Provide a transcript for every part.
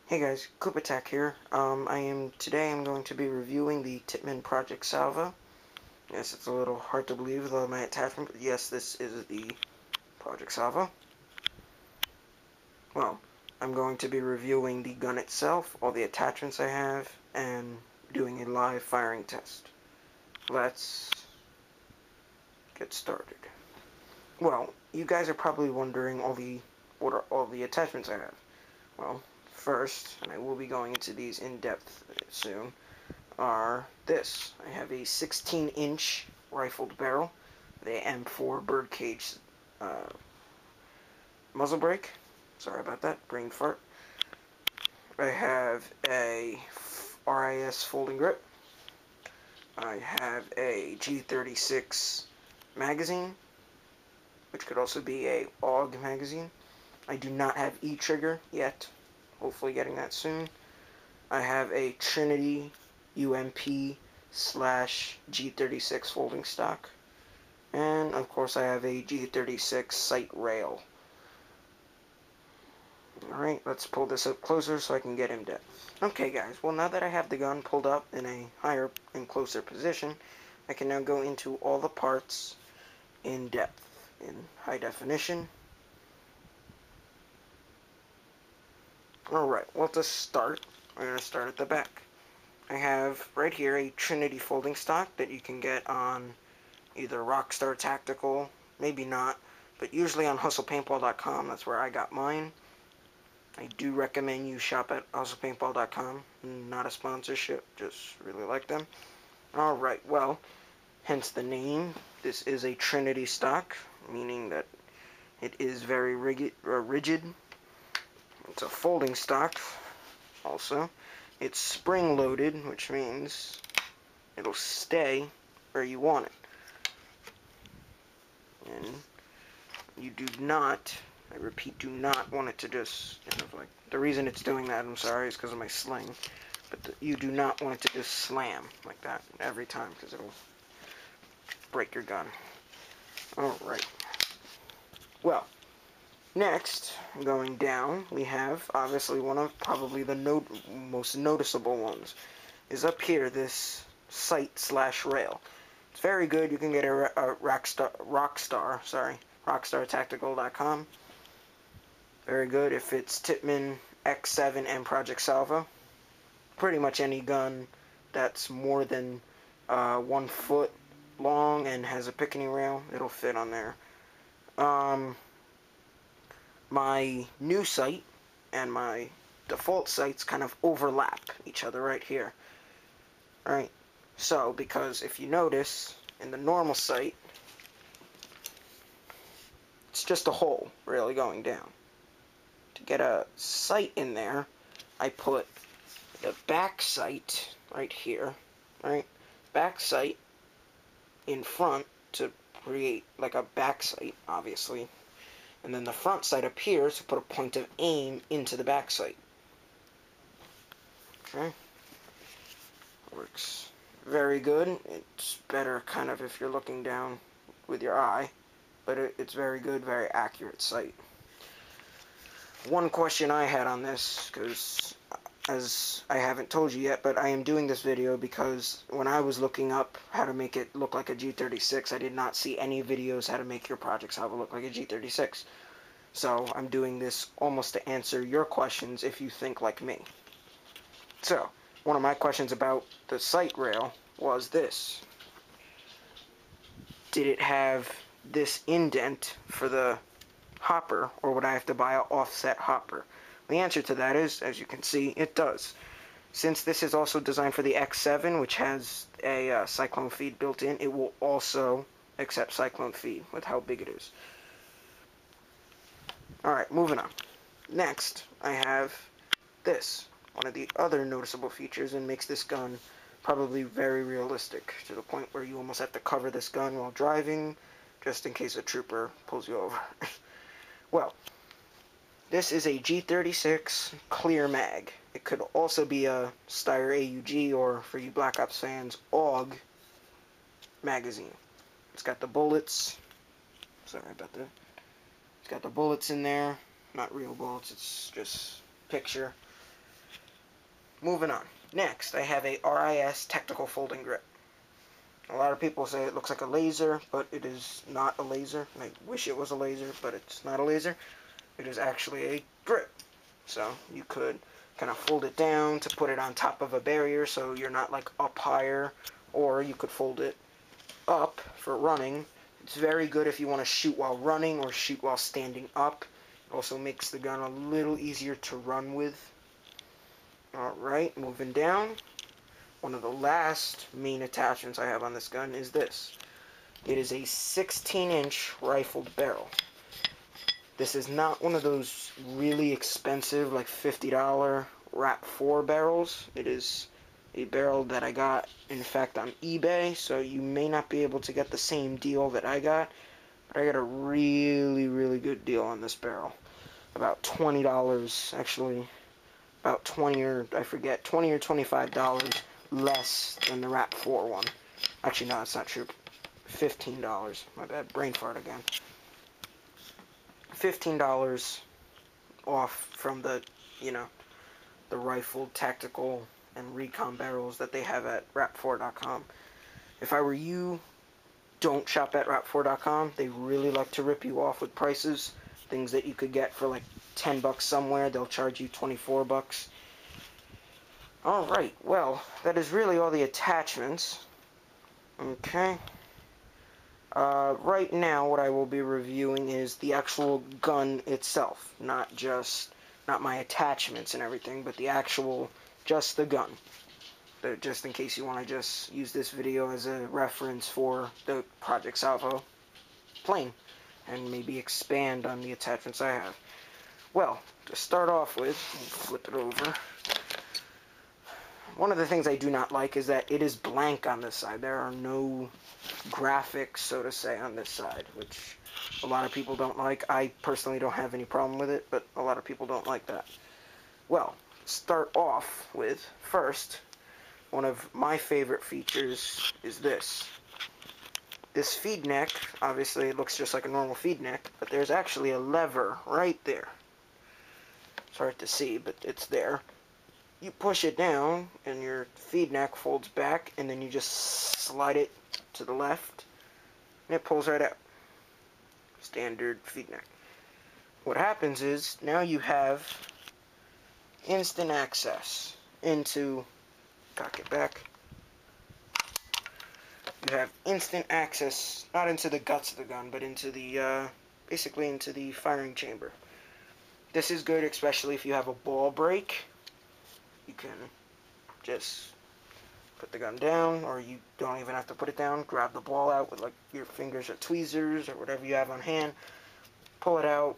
Hey guys, Coop Attack here. Today I'm going to be reviewing the Titman Project Salvo. Yes, it's a little hard to believe with all my attachment, but yes, this is the Project Salvo. Well, I'm going to be reviewing the gun itself, all the attachments I have, and doing a live firing test. Let's get started. Well, you guys are probably wondering what are all the attachments I have. Well, first, and I will be going into these in depth soon, are this. I have a 16-inch rifled barrel, the M4 birdcage muzzle brake. Sorry about that, brain fart. I have a RIS folding grip. I have a G36 magazine, which could also be a AUG magazine. I do not have E-trigger yet. Hopefully getting that soon. I have a Trinity UMP slash G36 folding stock. And of course I have a G36 sight rail. Alright, let's pull this up closer so I can get in depth. Okay guys, well now that I have the gun pulled up in a higher and closer position, I can now go into all the parts in depth, in high definition. Alright, well to start, we're going to start at the back. I have right here a Trinity folding stock that you can get on either Rockstar Tactical, maybe not, but usually on hustlepaintball.com. That's where I got mine. I do recommend you shop at hustlepaintball.com. Not a sponsorship, just really like them. Alright, well, hence the name. This is a Trinity stock, meaning that it is very rigid. It's a folding stock, also. It's spring-loaded, which means it'll stay where you want it. And you do not, I repeat, do not want it to just, the reason it's doing that, I'm sorry, is because of my sling, but you do not want it to just slam like that every time, because it'll break your gun. Alright. Well, next, going down, we have, obviously, one of probably the most noticeable ones, is up here, this sight slash rail. It's very good. You can get a rockstartactical.com. Very good if it's Titman X7 and Project Salvo. Pretty much any gun that's more than 1 foot long and has a picketing rail, it'll fit on there. My new sight and my default sights kind of overlap each other right here. Alright. So, because if you notice, in the normal sight, it's just a hole, really, going down. To get a sight in there, I put the back sight right here, right? Back sight in front to create like a back sight, obviously. And then the front sight up here to put a point of aim into the back sight. Okay? Works very good. It's better kind of if you're looking down with your eye, but it's very good, very accurate sight. One question I had on this, because as I haven't told you yet, but I am doing this video because when I was looking up how to make it look like a G36, I did not see any videos how to make your Project Salvo look like a G36. So I'm doing this almost to answer your questions if you think like me. So, one of my questions about the sight rail was this. Did it have this indent for the hopper, or would I have to buy an offset hopper? The answer to that is, as you can see, it does. Since this is also designed for the X7, which has a cyclone feed built in, it will also accept cyclone feed with how big it is. Alright, moving on. Next, I have this. One of the other noticeable features and makes this gun probably very realistic, to the point where you almost have to cover this gun while driving, just in case a trooper pulls you over. Well, this is a G36 clear mag. It could also be a Steyr AUG, or for you Black Ops fans, AUG magazine. It's got the bullets. Sorry about that. It's got the bullets in there. Not real bullets, it's just picture. moving on. Next, I have a RIS tactical folding grip. A lot of people say it looks like a laser, but it is not a laser. I wish it was a laser, but it's not a laser. It is actually a grip. So you could kind of fold it down to put it on top of a barrier so you're not like up higher, or you could fold it up for running. It's very good if you want to shoot while running or shoot while standing up. It also makes the gun a little easier to run with. Alright, moving down. One of the last main attachments I have on this gun is this. It is a 16-inch rifled barrel. This is not one of those really expensive, like $50 RAP4 barrels. It is a barrel that I got, in fact, on eBay, so you may not be able to get the same deal that I got, but I got a really, really good deal on this barrel. About $20, actually, about 20 or, I forget, $20 or $25 less than the RAP4 one. Actually, no, that's not true. $15. My bad, brain fart again. $15 off from the, the rifled tactical and recon barrels that they have at rap4.com. If I were you, don't shop at rap4.com. They really like to rip you off with prices. Things that you could get for like $10 somewhere, they'll charge you $24. Alright, well, that is really all the attachments. Okay. Right now, what I will be reviewing is the actual gun itself, not my attachments and everything, but just the gun. Just in case you want to just use this video as a reference for the Project Salvo plane, and maybe expand on the attachments I have. Well, to start off with, flip it over. One of the things I do not like is that it is blank on this side. There are no graphics, so to say, on this side, which a lot of people don't like. I personally don't have any problem with it, but a lot of people don't like that. Well, start off with, first, one of my favorite features is this. This feed neck, obviously it looks just like a normal feed neck, but there's actually a lever right there. It's hard to see, but it's there. You push it down, and your feed neck folds back, and then you just slide it to the left, and it pulls right out. Standard feed neck. What happens is, now you have instant access into, cock it back, you have instant access, not into the guts of the gun, but into the, basically into the firing chamber. This is good, especially if you have a ball break. You can just put the gun down, or you don't even have to put it down. Grab the ball out with like your fingers or tweezers or whatever you have on hand. Pull it out,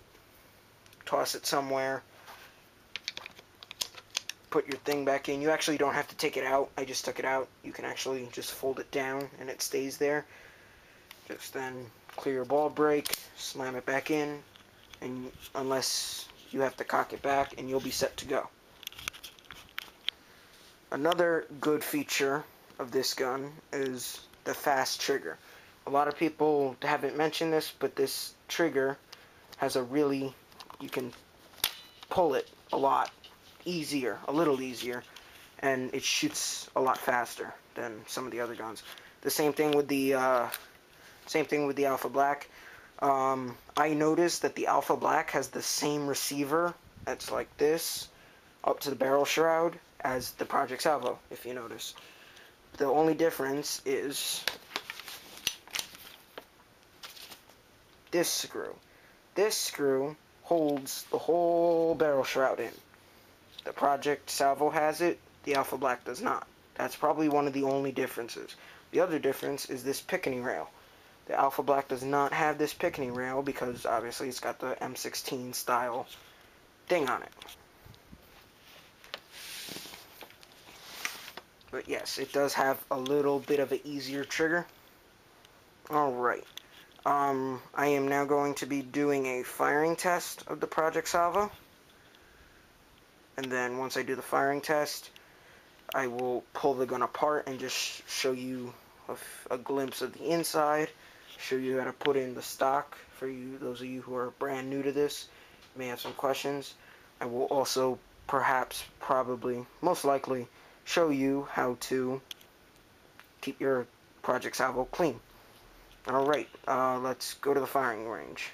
toss it somewhere, put your thing back in. You actually don't have to take it out. I just took it out. You can actually just fold it down and it stays there. Just then clear your ball break, slam it back in, and unless you have to cock it back, and you'll be set to go. Another good feature of this gun is the fast trigger. A lot of people haven't mentioned this, but this trigger has you can pull it a lot easier, a little easier, and it shoots a lot faster than some of the other guns. The same thing with the Alpha Black. I noticed that the Alpha Black has the same receiver that's like this, up to the barrel shroud, as the Project Salvo, if you notice. The only difference is this screw. This screw holds the whole barrel shroud in. The Project Salvo has it, the Alpha Black does not. That's probably one of the only differences. The other difference is this picketing rail. The Alpha Black does not have this picketing rail because obviously it's got the M16 style thing on it. But yes, it does have a little bit of an easier trigger. Alright. I am now going to be doing a firing test of the Project Salvo. And then once I do the firing test, I will pull the gun apart and just show you a glimpse of the inside. Show you how to put in the stock for those of you who are brand new to this. May have some questions. I will also perhaps, probably, most likely show you how to keep your Project Salvo clean. Alright, let's go to the firing range.